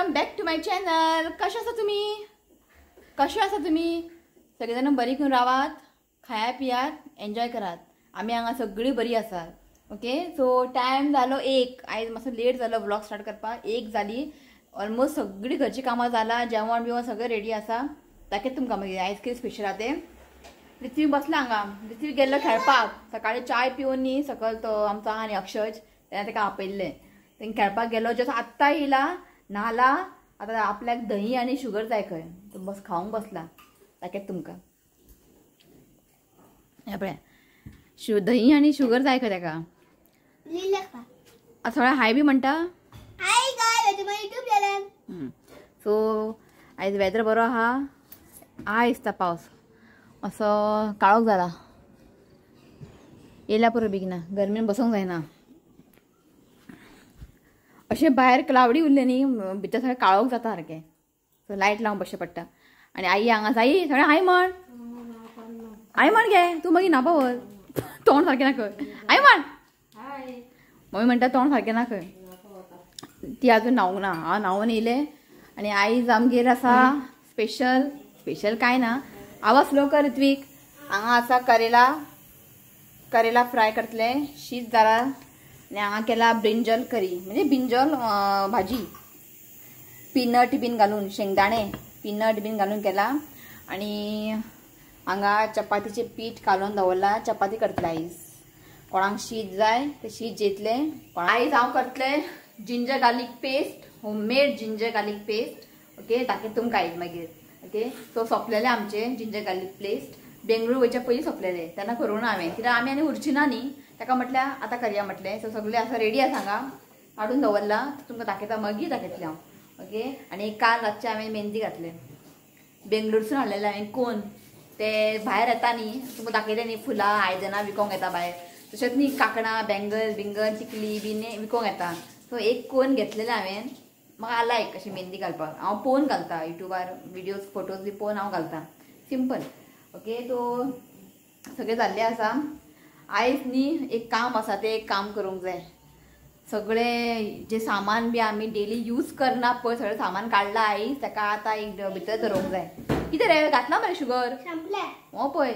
Welcome back to my channel. कशे आसा तुम्ही सगळे जण बरी करून रावात, खाया पियात, एन्जॉय करात. आम्ही हांगा सगळी बरी आसात. ओके, सो टायम जालो 1. आयज मातसो लेट जालो व्लॉग स्टार्ट करपाक. 1 जाली. ऑलमोस्ट सगळी घरची कामां जाला, जेवण बिवण सगळें रेडी आसा. दाखयता तुमकां मागीर आयज कितें स्पेशल आसा तें. पृथ्वी बसला हांगा. पृथ्वी गेल्लो खेळपाक. सकाळी चाय पिवन न्ही सकयल तो आमचो आहा न्ही अक्षय, तेणें ताका आपयल्लें. तें खेळपाक गेलो, जसो आत्ता येयला न्हाला. आता आपल्याक दही आणि शुगर जाय खंय, तो बस खावंक बसला. दाखयता तुमकां. हे पळय, दही आणि शुगर जाय खंय ताका. थोडा हाय बी म्हणटा. हाय गाय, वेलकम माय यूट्यूब चॅनल. सो आयज वेदर बरो आहा. आयज दिसता पावस. असो काळोख जाला. येयला पुरो बेगिना, गर्मेन बसोंक जायना. अशें भायर क्लावडी उरले न्ही, भितर सगळें काळोख जाता सारकें. सो लायट लावन बसचें पडटा. आनी आई हांगा आई सगळें हाय म्हण. हाय म्हण गे, तूं मागीर नापा व्हर. तोंड सारकें ना खंय. हाय म्हण. मम्मी म्हणटा तोंड सारकें ना खंय. ती आजून न्हावंक ना. हांव न्हावून येयलें. आनी आयज आमगेर आसा स्पेशल कांय ना. आवाज स्लो कर ऋत्वीक. हांगा आसा करेला फ्राय करतले. शीत जाला. आनी हांगा केला ब्रिंजल करी, म्हणजे ब्रिंजल भाजी. पीनट बीन घालून, शेंगदाणे पीनट बीन घालून केला. आनी हांगा चपातीचे पीठ घालून दवरला. चपाती करतले आयज. कोणाक शीत जाय ते शीत जेतले. आयज हांव करतले ginger garlic paste, homemade ginger garlic paste. Okay, दाखयता तुमकां आयज मागीर. ओके, सो सोंपलेले आमचे जिंजर गार्लिक पेस्ट. बेंगळूर वयच्या पयलीं सोंपलेले, तेन्ना करूं ना हांवें, कित्याक आमी आनी उरची ना न्ही. ताका म्हटल्यार आतां करया म्हटलें. सो सगळें आसा रेडी आसा हांगा. काडून दवरला. तुमकां दाखयता मागीर दाखयतलें हांव. ओके, आनी काल रातचे हांवें मेहंदी घातले. बेंगळूरसून हाडलेले हांवें कोन. ते भायर येता न्ही, तुमकां दाखयलें न्ही, फुलां आयदनां विकोंक येता भायर. तशेंच न्ही कांकणां, बँगल चिकली बीन विकोंक येता. सो एक कोन घेतलेलें हांवें. म्हाका लायक अशी मेहंदी घालपाक. हांव पळोवन घालता युट्यूबार विडियोज फोटोज बी पळोवन हांव घालता. सिंपल. ओके, तो सगळें जाल्लें आसा. आयज न्ही एक काम आसा, तें एक काम करूंक जाय. सगळें जे सामान बी आमी डेली यूज करना पळय, सगळें सामान काडला आयज. ताका आतां एक भितर दवरूंक जाय. कितें रे घातला मरे शुगर? हो पळय.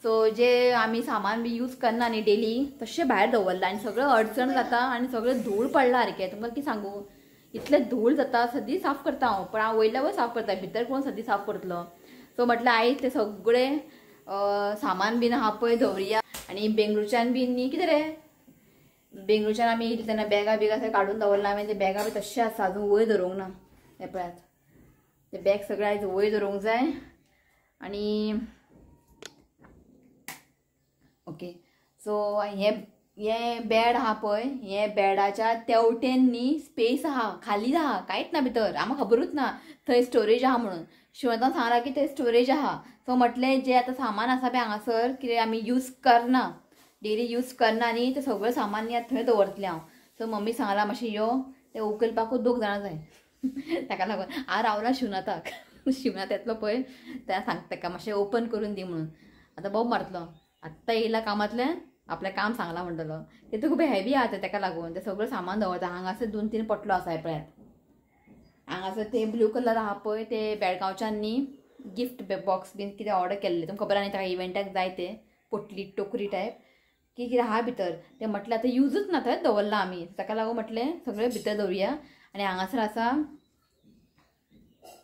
सो जे आमी सामान बी यूज करना न्ही डेली, तशें भायर दवरला. आनी सगळें अडचण जाता. आनी सगळें धूळ पडला सारकें. तुमकां कितें सांगू, इतलें धूळ जाता. सदी साफ करता हांव, पण हांव वयल्या वयर साफ करता, भितर कोण सदी साफ करतलो. सो म्हटल्यार आयज ते सगळें सामान बीन आहा पळय दवरया. आनी बेंगळूरच्यान बीन न्ही कितें रे, बेंगळूरच्यान आमी येयली तेन्ना बॅगा बिगा सगळें काडून दवरला हांवें. ते बॅगा बी तशें आसा, अजून वयर दवरूंक ना. हे पळयात, ते बॅग सगळें आयज वयर दवरूंक जाय. आनी ओके, सो हे बेड आहा पळय, हे बेडाच्या तेवटेन न्ही स्पेस आहा, खाली आहा, कांयच ना भितर. आमकां खबरूच ना थंय स्टोरेज आहा म्हणून. शिवतान सांगला की थंय स्टोरेज आहा. सो म्हटलें जे आतां सामान आसा पळय हांगासर, कितें आमी यूज करना, डेली यूज करना न्ही, तें सगळें सामान न्ही थंय दवरतलें हांव. सो मम्मी सांगला मातशें यो, तें उखलपाकूच 2 जाणां जाय. ताका लागून हांव रावला शिवनाथाक. शिवनाथ येतलो पळय, त्या सांगता ताका मातशें ओपन करून दी म्हणून. आतां बोब मारतलो. आत्तां येयला कामांतल्यान, आपलें काम सांगला म्हणटलो. तें खूब हेवी आहा तें, ताका लागून तें सगळें सामान दवरता. हांगासर 2-3 पटलो आसा हे पळयात. हांगासर ते ब्लू कलर आहा पळय, ते बेळगांवच्यान न्ही गिफ्ट बॉक्स बीन कितें ऑर्डर केल्लें. तुमकां खबर आहा न्ही, ताका इव्हेंटाक जाय ते पोटली टोकरी टायप की कितें आहा भितर. तें म्हटलें आतां यूजूच ना, थंयच दवरला आमी. ताका लागून म्हटलें सगळें भितर दवरुया. आनी हांगासर आसा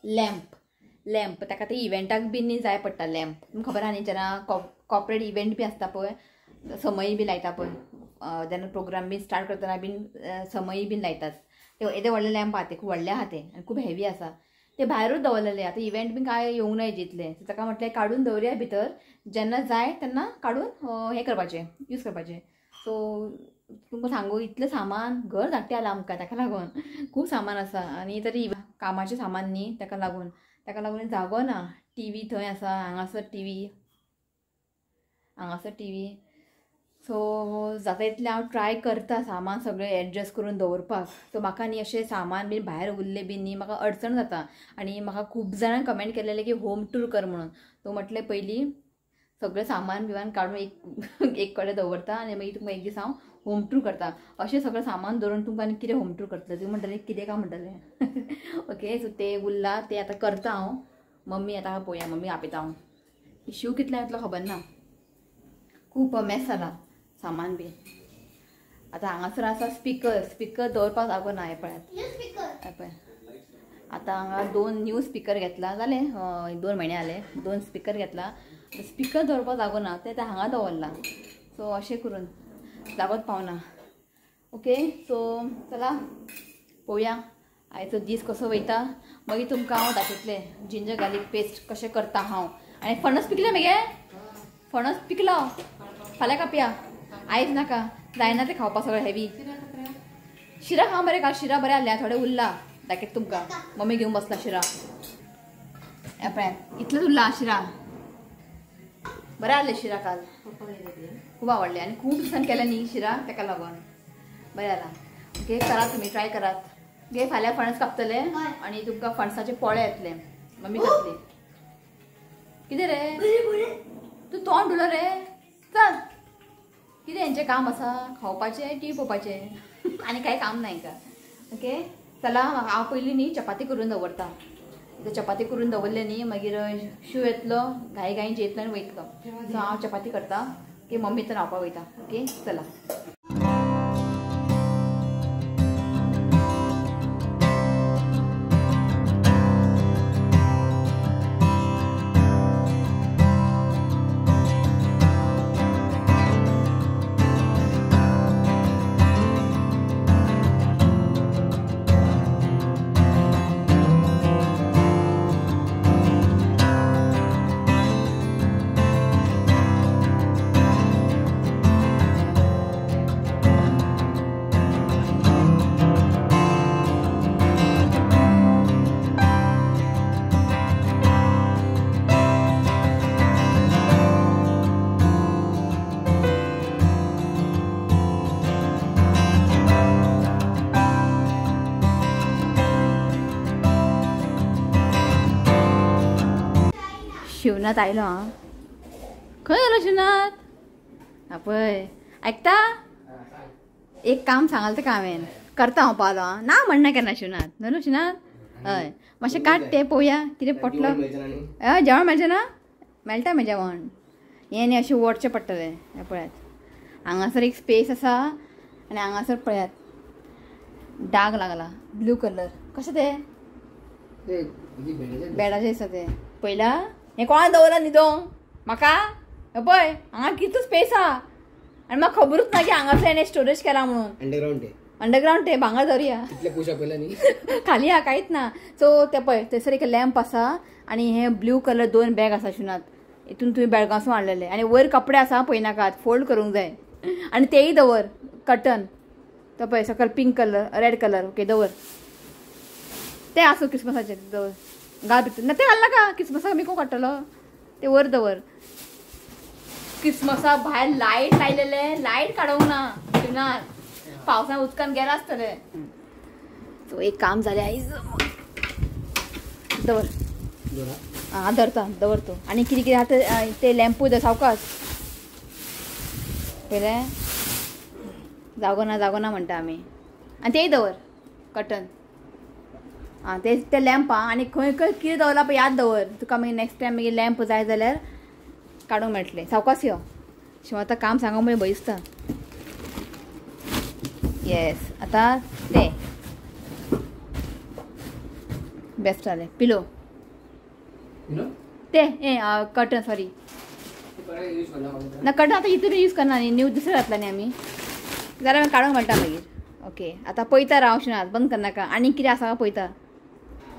लॅम्प. ताका ते इव्हेंटाक बीन न्ही जाय पडटा लॅम्प. तुमकां खबर आहा न्ही, जेन्ना कॉर्पोरेट इव्हेंट बी आसता पळय, समयी बी लायता पळय, जेन्ना प्रोग्राम बीन स्टार्ट करतना बीन समयी बीन लायतात. ते येदे व्हडले लॅम्प आहा ते, खूब व्हडले आहा ते, आनी खूब हेवी आसा. ते भायरूच दवरलेले. आतां इव्हेंट बीन कांय येवंक ना जितले. ताका म्हटलें काडून दवरुया भितर, जेन्ना जाय तेन्ना काडून हें करपाचें, यूज करपाचें. सो तुमकां सांगू, इतलें सामान घर धाकटें जाला आमकां. ताका लागून खूब सामान आसा. आनी तरी कामाचें सामान न्ही, ताका लागून जागो ना. टीव्ही थंय आसा, हांगासर टीव्ही. सो जाता इतलें हांव ट्राय करता सामान सगळें एडजस्ट करून दवरपाक. सो म्हाका न्ही अशें सामान बीन भायर उरलें बीन न्ही म्हाका अडचण जाता. आनी म्हाका खूब जाणां कमेंट केलेलें की होम टूर कर म्हणून. सो म्हटलें पयलीं सगळें सामान बिमान काडून एक कडेन दवरता आनी मागीर तुमकां एक दीस हांव होम टूर करता. अशें सगळें सामान दवरून तुमकां आनी कितें होम टूर करतलें तुमी म्हणटलें कितें काय म्हणटलें. ओके सो ते उरला ते आतां करता हांव. मम्मी आतां पळोवया मम्मी आपयता हांव. शिव कितलो येतलो खबर ना. खूब मॅस जाला सामान बी. आतां हांगासर आसा स्पिकर दवरपाक जागो ना. हे पळयात हे पळय. आतां हांगा 2 न्यू स्पिकर घेतला जाले 2 म्हयने जाले. 2 स्पिकर घेतला. स्पिकर दवरपाक जागो ना ते हांगा दवरला. सो अशें करून जागोच पावना. ओके सो चला पळोवया आयचो दीस कसो वयता. मागीर तुमकां हांव दाखयतलें जिंजर गार्लीक पेस्ट कशें करता हांव. आनी फणस पिकले मगे. फणस पिकलो फाल्यां कापया. आयज नाका जायना ते खावपाक सगळें हेवी. शिरा खावं बरें का. शिरा बरें आहले थोडे उरला दाखयता तुमकां. मम्मी घेवन बसला शिरा. पळयात इतलेंच उरला शिरा. बरें आहले शिरा काल खूब आवडले आनी खूब दिसान केले न्ही शिरा ताका लागून बरें जाला. ओके करात तुमी ट्राय करात. गे फाल्यां फणस कापतले आनी तुमकां फणसाचे पोळे येतले. मम्मी करतली. कितें रे तूं तोंड उलो रे. चल कितें हेंचें काम आसा खावपाचें टीव्ही पळोवपाचें आनी कांय काम ना हांकां. ओके चला हांव पयलीं न्ही चपाती करून दवरता. चपाती करून दवरले न्ही मागीर शिव येतलो घाई जेतलो आनी वयतलो. सो हांव चपाती करता की मम्मी तर न्हावपाक वयता. ओके चला. शिवनाथ आयलो हां. खंय गेलो शिवनाथ. पळय आयकता एक काम सांगलें तेका हांवें करता हांव पावलो हां. ना म्हणना केन्ना शिवनाथ. न्हू शिवनाथ हय मातशें काड तें पळोवया कितें पडलो. हय जेवण मेळचें ना. मेळटा मगे जेवण. हें न्ही अशें ओडचें पडटलें. हें पळयात हांगासर एक स्पेस आसा आनी हांगासर पळयात डाग लागला ब्लू कलर. कशें तें बेडाचें आसा तें पळयला. हें कोणा दवरला न्हिदो म्हाका. पळय हांगा कितलो स्पेस आहा आनी म्हाका खबरूच ना की हांगासर हेणें स्टोरेज केला म्हणून. अंडरग्राउंड ते भांगर दवरया. खाली आहा कांयच ना. सो ते पळय थंयसर एक लॅम्प आसा आनी हे ब्लू कलर 2 बॅग आसा शिवनाथ. हितून तुवें बेळगांवसून हाडलेले आनी वयर कपडे आसा पळयनाकात फोल्ड करूंक जाय. आनी तेय दवर कर्टन तो पळय सकयल pink colour red colour. Okay दवर ते आसूं क्रिसमसाचे दवर. घाल भितर ना ते घाल नाका. क्रिसमसाक आमी कोण काडटलो ते वर दवर. क्रिसमसा भायर लायट लायलेले लायट काडूंक ना शिवनाथ. पावसान उदकान गेला आसतले. सो एक काम जालें आयज दवर. हां धरता दवर तो. आनी कितें कितें आहा ते लॅम्पूय दवर सावकाश. पळयलें जागो ना म्हणटा आमी. आनी तेय दवर कर्टन. आं ते लॅम्प आहा आनी खंय खंय कितें दवरला पळय याद दवर. तुका मागीर नेक्स्ट टायम मागीर लॅम्प जाय जाल्यार काडूंक मेळटलें. सावकाश यो शिव आतां काम सांगूंक पळय भंय दिसता. येस आतां ते बेस्ट जालें. पिलो ते कर्टन सॉरी ना कर्टन आतां इतून यूज करना न्ही. न्यू दुसरें घातला न्ही आमी जाल्यार काडूंक मेळटा मागीर. ओके आतां पळयता राव शिवनाथ बंद करनाका. आनी कितें आसा पळयता.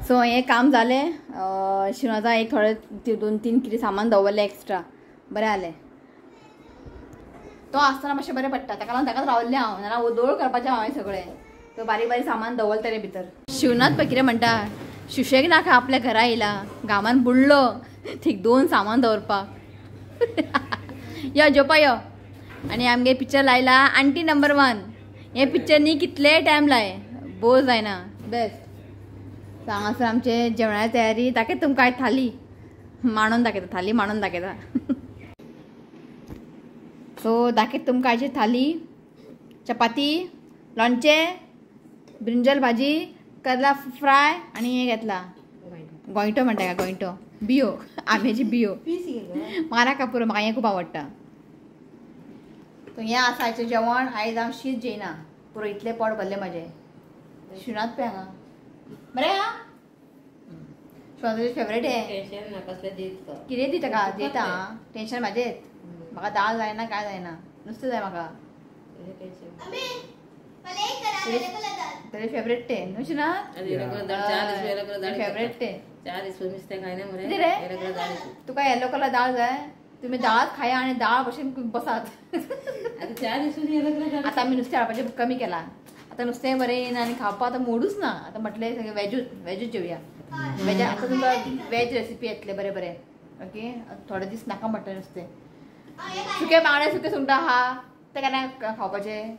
सो हें काम जालें. शिवनाथान एक थोडे 2-3 कितें सामान दवरलें एक्स्ट्रा. बरें जालें. तो आसतना मातशें बरें पडटा ताका लागून ताकाच रावल्लें हांव. नाल्यार ओदोळ करपाचें हांवें सगळें. तो बारीक बारीक सामान दवरता तें भितर. शिवनाथ पळय कितें म्हणटा सुशेग नाका आपल्या घरा येयला गांवान बुडलो थीक 2 सामान दवरपाक. यो जेवपा यो. आनी आमगे पिक्चर लायला आंटी नंबर 1. हे पिक्चर न्ही कितले टायम लाय बोर जायना बेस्ट. हांगासर आमचे जेवणाची तयारी दाखयता तुमकां. थाली मांडून दाखयता. थाली मांडून दाखयता. सो दाखयत तुमकां आयची थाली चपाती लोणचें ब्रिंजल भाजी करला फ्राय आणि हे घेतला गोंयटो म्हणटा का गोंयटो बियो आंब्याची बियो मारा कापूर म्हाका हें खूब आवडटा. सो हें आसा आयचें जेवण. आयज हांव शीत जेयना पुरो इतलें पोट भरलें म्हाजें. शिवनाथ पळय हांगा बरें हा शिवनाथाचें फेवरेट हें कितें दी ताका दिता टेंशन म्हाजें. म्हाका दाळ जायना काय जायना नुस्तें जाय म्हाका. तेजे फेवरेट ते न्हू शिवनाथ फेवरेट ते कितें रे तुका येलो कलर दाळ जाय तुम्ही दाळच खाया आणि दाळ भशेन बसात. आता आमी नुस्तें हाडपाचें कमी केला. आता नुस्तें बरें येना आनी खावपा आतां मोडूच ना. आतां म्हटलें सगळें वेजूच जेवया. वेजा आतां तुमकां वेज रेसिपी येतले बरें बरें ओके. थोडे दीस नाका म्हटलें नुस्तें. सुके बांगडे सुके सुंगटां आहा ते केन्ना खावपाचें.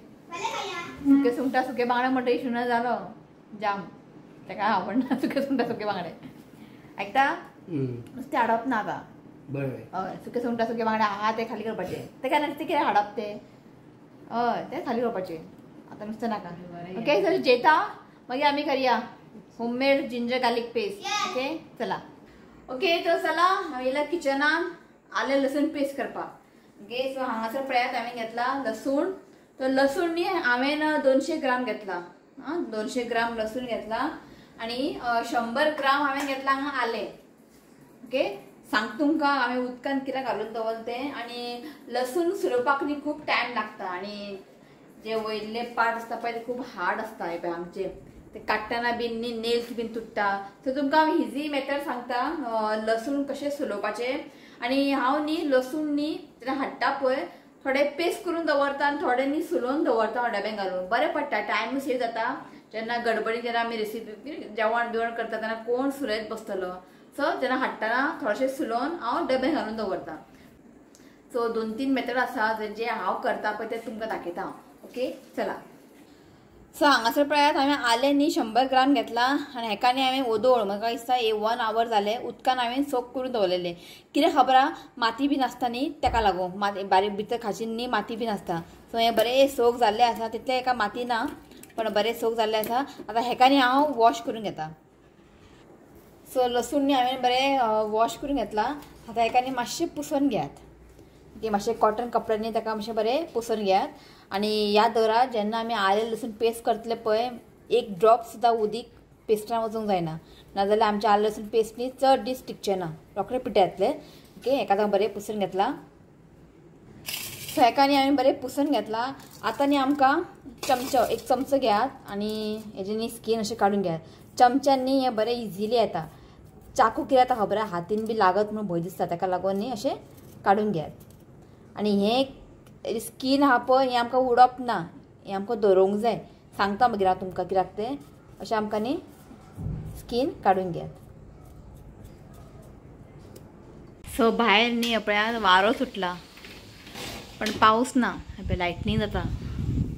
सुके सुंगटां सुके बांगडे म्हणटा शिवना जालो जाम ताका आवडना सुके सुंगटां सुके बांगडे. आयकता नुस्तें हाडप ना आतां. हय सुके सुंगटां सुके बांगडे आहा ते खाली करपाचे. ते केन्ना नुस्तें कितें हाडप ते हय ते खाली करपाचे. आता नुस्तें नाका ओके. सर जेता मागीर आमी करया homemade ginger garlic paste okay. चला ओके. तर चला हांव येयला किचनान आलें लसूण पेस्ट करपाक ओके. सो हांगासर पळयात हांवें घेतला लसूण. तो लसूण न्ही हांवें 200 ग्राम घेतला. 200 ग्राम लसूण घेतला आणि 100 ग्राम हांवें घेतला हांगा आलें ओके. सांगता तुमकां हांवें उदकान कितें घालून दवरलें तें. आनी लसूण सुरोवपाक न्ही खूब टायम लागता आनी जे वयले पार्ट आसता पळय ते खूब हार्ड आसता. हे पळय आमचे ते काडटना बीन न्ही नेल्स बीन तुटता. सो तुमकां हांव इजी मेथड सांगता लसूण कशें सुलोवपाचें. आनी हांव न्ही लसूण न्ही जेन्ना हाडटा पळय थोडे पेस्ट करून दवरता आनी थोडे न्ही सुलोवन दवरता डब्यान घालून. बरें पडटा टायम सेव जाता. जेन्ना गडबडीन जेन्ना आमी रेसिपी जेवण बिवण करता तेन्ना कोण सुरयत बसतलो. सो जेन्ना हाडटना थोडेशें सुलोवन हांव डब्यान घालून दवरता. सो 2-3 मेथड आसा जे हांव करता पळय ते तुमकां दाखयता ओके. चला सो हांगासर पळयात हांवें आलें न्ही 100 ग्राम घेतला आनी हेका न्ही हांवें ओदोळ म्हाका दिसता 1 आवर जालें उदकान हांवें सोक करून दवरलेलें. कितें खबर आहा माती बीन आसता न्ही तेका लागून माती बारीक भितर खाजीन न्ही माती बीन आसता. सो हें बरें सोक जाल्लें आसा तितलें हेका माती ना पण बरें सोक जाल्लें आसा. आतां हेका न्ही हांव वॉश करून घेता. सो लसूण न्ही हांवें बरें वॉश करून घेतला. आतां हेका न्ही मातशें पुसून घेयात ओके. मातशें कॉटन कपड्यांनी ताका मातशें बरें पुसून घेयात. आनी याद दवरात जेन्ना आमी आलें लसूण पेस्ट करतले पळय 1 ड्रॉप सुद्दां उदीक पेस्टान वचूंक जायना नाजाल्यार आमचें आलें लसूण पेस्ट न्ही चड दीस टिकचें ना रोखडें पिठे येतलें ओके. हेका हांव बरें पुसून घेतला. सो हेका न्ही हांवें बरें पुसून घेतला. आतां न्ही आमकां चमचो 1 चमचो घेयात आनी हेजें न्ही स्कीन अशें काडून घेयात. चमच्यान न्ही हें बरें इजिली येता. चाकू कितें जाता खबर आहा हातीन बी लागत म्हणून भंय दिसता ताका लागून न्ही अशें काडून घेयात. आनी हें स्कीन आहा पळय हें आमकां उडोवप ना हें आमकां दवरूंक जाय. सांगता मागीर हांव तुमकां कित्याक तें अशें आमकां न्ही स्कीन काडून घेयात. सो भायर न्ही पळयात वारो सुटला पण पावस ना. हे पळय लायटनींग जाता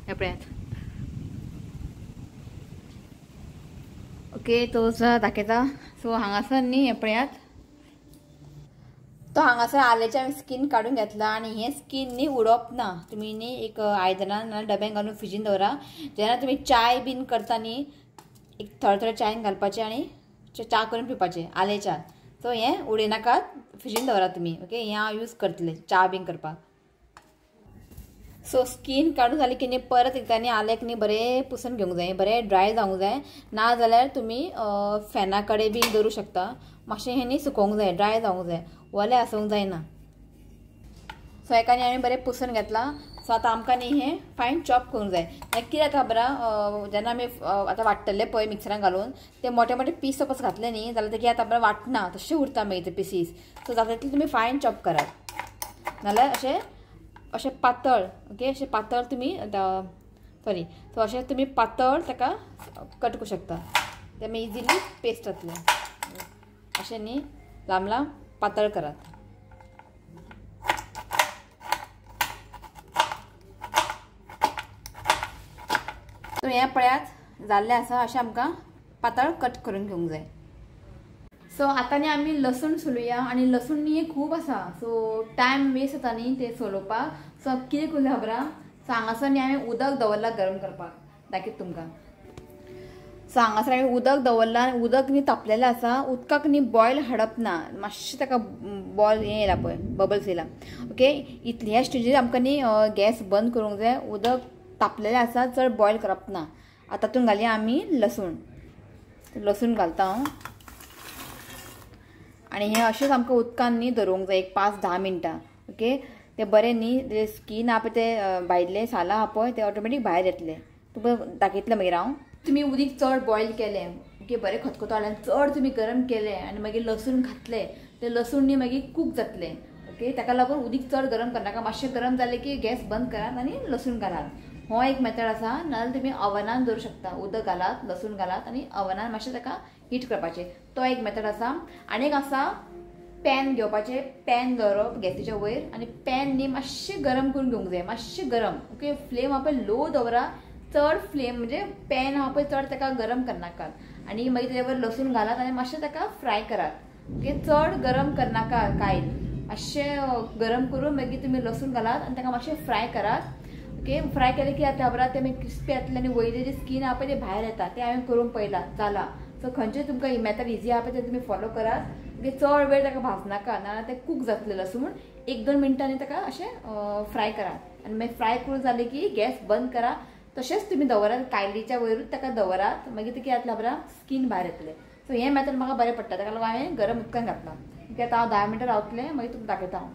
हे पळयात ओके. तो दाखयता. सो हांगासर न्ही हे पळयात तो हांगासर आल्याचें हांवें स्कीन काडून घेतला आनी हें स्कीन न्ही उडोवप ना. तुमी न्ही एक आयदनान ना डब्यान घालून फ्रिजीन दवरा. जेन्ना तुमी चाय बीन करता न्ही एक थोडे चायन घालपाचें आनी च्या करून पिवपाचें आलें च्या. सो हें उडयनाकात फ्रिजीन दवरा तुमी ओके. हें हांव यूज करतलें च्या बीन करपाक. सो स्कीन काडून जाली की न्ही परत एकदां न्ही आल्याक न्ही बरें पुसून घेवंक जाय. बरें ड्राय जावंक जाय नाजाल्यार तुमी फॅना कडेन बीन दवरूं शकता. मातशें हें न्ही सुकोवंक जाय ड्राय जावंक जाय ओलें आसूंक जायना. सो हेका न्ही हांवें बरें पुसून घेतला. सो आतां आमकां न्ही हें फायन चॉप करूंक जाय. कितें जाता खबर आहा जेन्ना आमी आतां वाट्टले पळय मिक्सरान घालून ते मोठे मोठे पीस सपोज घातले न्ही जाल्यार ते कितें जाता वाटना तशें उरता मागीर ते पिसीस. सो जाता तितले तुमी फायन चॉप करात नाल्यार अशें पातळ ओके. अशें पातळ तुमी सॉरी सो अशें तुमी पातळ ताका कट करूं शकता. ते मागीर इजिली पेस्ट जातलें. अशें न्ही लांब लांब पातळ करात. सो हें पळयात जाल्लें आसा. अशें आमकां पातळ कट करून घेवंक जाय. सो आता न्ही आमी लसूण सोलुया आणि लसूण न्ही खूप आसा सो टायम वेस्ट जाता न्ही ते सोलोवपाक. सो कितें करूं खबर आहा, सो हांगासर न्ही हांवें उदक दवरला गरम करपाक दाखयता तुमकां. सो हांगासर हांवें उदक दवरलां, उदक न्ही तापलेलें आसा, उदकाक न्ही बॉयल हाडप ना, मातशें ताका बॉयल हें येयला पळय बबल्स येयला. ओके, इतले ह्या स्टेजीर आमकां न्ही गॅस बंद करूंक जाय. उदक तापलेलें आसा, चड बॉयल करप ना. आतां तातूंत घालया आमी लसूण घालता हांव. आणि हे अशेंच आमकां उदकान न्ही दवरूंक जाय एक 5-10 मिनटां. ओके, ते बरें न्ही ते स्कीन आहा पळय ते भायले सालां आहा पळय ते ऑटोमॅटीक भायर येतले. तुका दाखयतलें मागीर हांव. तुम्ही उदीक चड बॉयल केलें, ओके, बरें खतखतो चड तुम्ही गरम केलें आनी मागीर लसूण घातलें, ते लसूण न्ही मागीर कूक जातलें. ओके, ताका लागून उदीक चड गरम करनाका. मातशें गरम जालें की गॅस बंद करात आनी लसूण घालात. हो एक मेथड आसा. नाजाल्यार तुमी ओव्हनान दवरूं शकता. उदक घालात, लसूण घालात आनी ओव्हनान मातशें ताका हीट करपाचें. तो एक मेथड आसा. आनी एक आसा पॅन घेवपाचें, पॅन दवरप गॅसीच्या वयर आनी पॅन न्ही मातशें गरम करून घेवंक जाय, मातशें गरम. ओके, फ्लेम आहा पळय लो दवरा, चड फ्लेम म्हणजे पॅन आहा पळय चड ताका गरम करनाकात. आनी मागीर तेजे वयर लसूण घालात आनी मातशें ताका फ्राय करात. ओके, चड गरम करनाका कायल, मातशें गरम करून मागीर तुमी लसूण घालात आनी ताका मातशें फ्राय करात. ओके, फ्राय केलें की आतां बरा ते मागीर क्रिस्पी जातले आनी वयले जे स्कीन आहा पळय ते भायर येता. ते हांवें करून पळयलां, जाला. सो खंयचें तुमकां ही मेथड इजी आहा पळय ते तुमी फॉलो करात. ओके, चड वेळ ताका भाजनाका, नाजाल्यार ते कूक जातले लसूण. 1-2 मिनटांनी ताका अशें फ्राय करात आनी मागीर फ्राय करून जालें की गॅस बंद करा. तशेंच तुमी दवरात, कायलीच्या वयरूच ताका दवरात. मागीर ते कितें जातलें बरा स्कीन भायर येतलें. सो हें मेथड म्हाका बरें पडटा, ताका लागून हांवें गरम उदकान घातलां. ओके, आतां हांव 10 मिनटां रावतलें, मागीर तुमकां दाखयता हांव.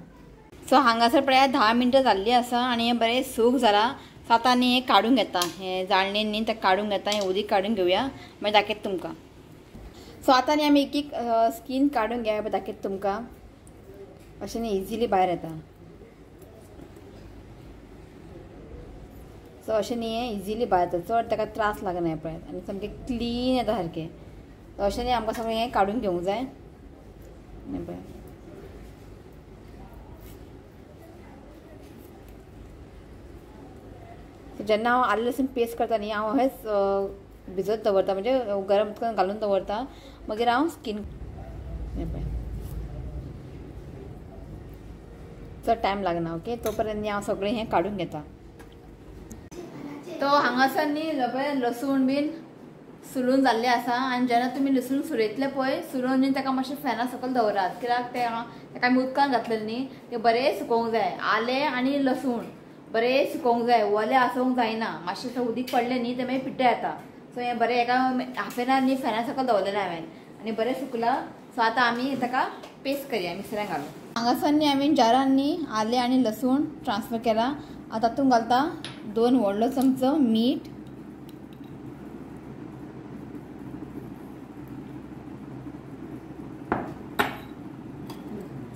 सो हांगासर पळयात 10 मिनटां जाल्लीं आसा आनी हें बरें सूक जालां. सो आतां आनी हें काडून घेता, हें जाळणेन न्ही तें काडून घेता. हें उदीक काडून घेवया, मागीर दाखयता तुमकां. सो आतां न्ही आमी एक स्कीन काडून घेवया, दाखयता तुमकां. अशें न्ही इजिली भायर येता. सो अशें न्ही हें इजिली भायर येता, चड ताका त्रास लागना पळयात आनी सामकें क्लीन येता सारकें. सो अशें न्ही आमकां सगळें हें काडून घेवंक जाय. पळय जेन्ना हांव आलें लसूण पेस्ट करता न्ही हांव अशेंच भिजत दवरता, म्हणजे गरम उदकान घालून दवरता. मागीर हांव स्कीन चड टायम लागना. ओके, तोपर्यंत हांव सगळें हें काडून घेता. तो हांगासर न्ही लसूण बीन सुलून जाल्लें आसा आनी जेन्ना तुमी लसूण सुरयतले पळय, सुरोवन न्ही ताका मातशें फॅना सकयल दवरात. कित्याक ताका आमी उदकान घातलेलें न्ही, तें बरें सुकोवंक जाय. आलें आनी लसूण बरें सुकोवंक जाय, वलें आसोवंक जायना. मातशें उदीक पडलें न्ही तें मागीर पिड्ड्यार येता. सो हें बरें एका हाफ एन आवर न्ही फॅना सकयल दवरलेलें हांवें आनी बरें सुकलां. सो आतां आमी ताका पेस्ट करया मिक्सरान घालून. हांगासर न्ही हांवें जारान न्ही आलें आनी लसूण ट्रान्सफर केला. आतां तातूंत घालता 2 व्हडलो चमचो मीठ,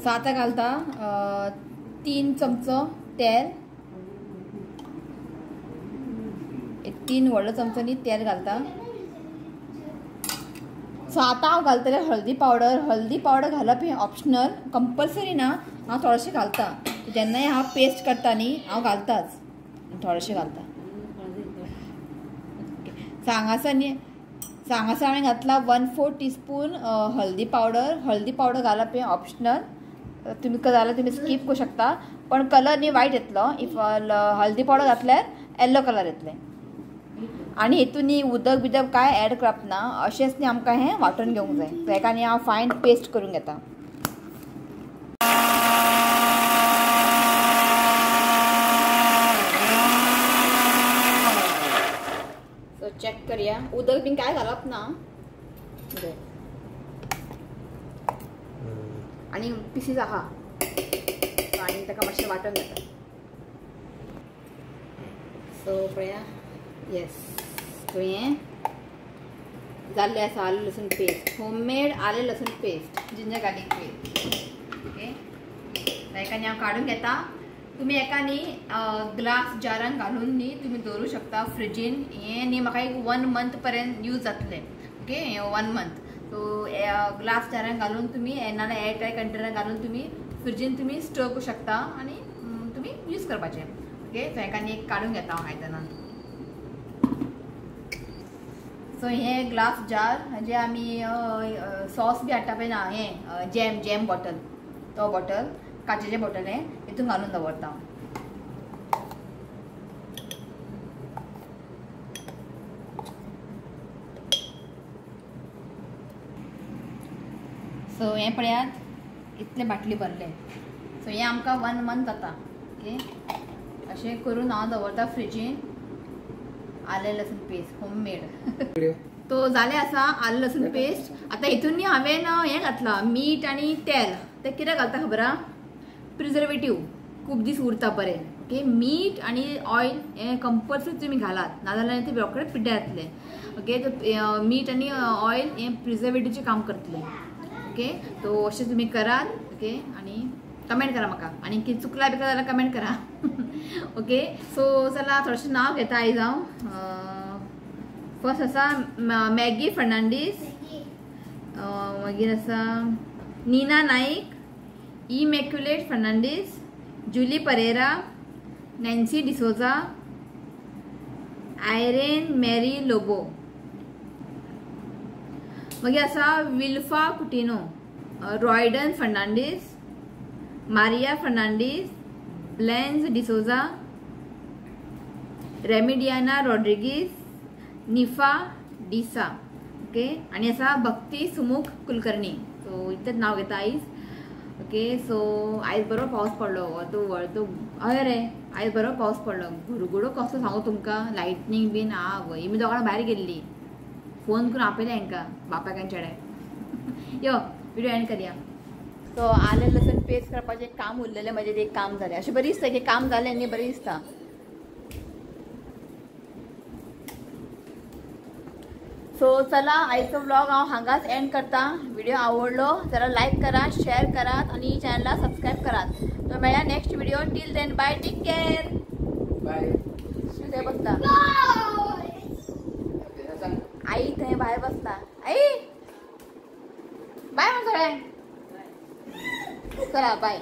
सो आतां घालता 3 चमचो तेल, 3 व्हडलो चमचो न्ही तेल घालता. सो आतां हांव घालतलें हळदी पावडर घालप हें ऑप्शनल, कंपल्सरी ना. हांव थोडेशें घालता, जेन्नाय हांव पेस्ट करता न्ही हांव घालताच, थोडेशें घालता. सो हांगासर हांवें घातला 1/4 टीस्पून हळदी पावडर घालप हें ऑप्शनल. तुमी जाल्यार तुमी स्कीप करूं शकता, पण कलर न्ही वायट येतलो. इफ हळदी पावडर घातल्यार येल्लो कलर येतलें. आनी हेतून न्ही उदक बिदक कांय ऍड करप ना, अशेंच न्ही आमकां हें वांटून घेवंक जाय. सो हेका न्ही हांव फायन पेस्ट करून घेता. सो चॅक करया, उदक बीन कांय घालप ना आनी पिसीस आहा आनी ताका मातशें वांटून घेता. सो पळया, येस, सो हें जाल्लें आसा. आलें लसूण पेस्ट, होममेड आलें लसूण paste, ginger garlic paste. Okay, हेका न्ही हांव काडून घेता. तुमी एका न्ही ग्लास जारान घालून न्ही तुमी दवरूं शकता फ्रिजीन. हें न्ही म्हाका एक 1 मंथ पर्यंत यूज जातलें. Okay, 1 month. सो ग्लास जारान घालून तुमी नाल्यार एअरटायट कंटेनर घालून तुमी फ्रिजीन तुमी स्टोर करूं शकता आनी तुमी यूज करपाचें. ओके, सो हेका न्ही एक काडून घेता हांव आयदनान. सो हे ग्लास जार म्हणजे आम्ही सॉस बी हाडटा पळय ना हे जॅम बॉटल तो बॉटल काचेचे बॉटल हे हितून घालून दवरता हांव. सो हे पळयात इतले बाटली भरले. सो हे आमकां 1 मंथ जाता. ओके अशें करून हांव दवरता फ्रिजीन. आले लसूण पेस्ट होममेड. तो जाले आसा आले लसूण पेस्ट. आता हितून हांवें हें घातलां मीठ आनी तेल. ते कित्याक घालता खबर आहा? प्रिझर्वेटिव्ह खूब दीस उरता बरें. ओके मीठ आनी ऑयल हें कंपल्सरी तुमी घालात नाजाल्यार ते रोखडेच पिड्ड्यार जातले. ओके तो मीठ आनी ऑयल हें प्रिझर्वेटिव्हचें काम करतलें. ओके तो अशें तुमी करात. ओके आनी कमेंट करा म्हाका आनी कितें चुकला बिकला जाल्यार कमेंट करा. ओके सो चला थोडेशें नांव घेता आयज हांव. फर्स्ट आसा मॅगी फर्नांडीस. मागीर आसा नीना नाईक, इमॅक्युलेट फर्नांडीस, जुली परेरा, नॅन्सी डिसोजा, आयरेन मेरी लोबो. मागीर आसा विल्फा कुटिनो, रॉयडन फर्नांडीस, मारिया फर्नांडीस, ब्लेन्स डिसोजा, रेमिडियाना रॉड्रिगीस, निफा डिसा. ओके आनी आसा भक्ती सुमुख कुलकर्णी. सो इतलेंच नांव घेता आयज. ओके सो आयज बरो पावस पडलो. तो हय रे आयज बरो पावस पडलो. गुडगुडो कसो सांगू तुमकां. लायटनींग बीन आवय मी दोगां भायर गेल्ली. फोन करून आपयलें हांकां बापायक आनी चेड्याक. यो व्हिडिओ एंड करया. सो आले लसूण पेस्ट करपाचें काम उरलेलें म्हजें एक काम जालें. अशें बरी दिसता की काम जालें न्ही बरी दिसता. सो चला आयचो व्लॉग हांव हांगाच एंड करता. व्हिडिओ आवडलो जाल्यार लायक करा, शेअर करात आणि चॅनलला सबस्क्राईब करात. तो मेळ्या next video. Till then bye, take care. Bye. थंय बसता आई, थंय भायर बसता आई. बाय म्हण सगळ्यांक. चला बाय.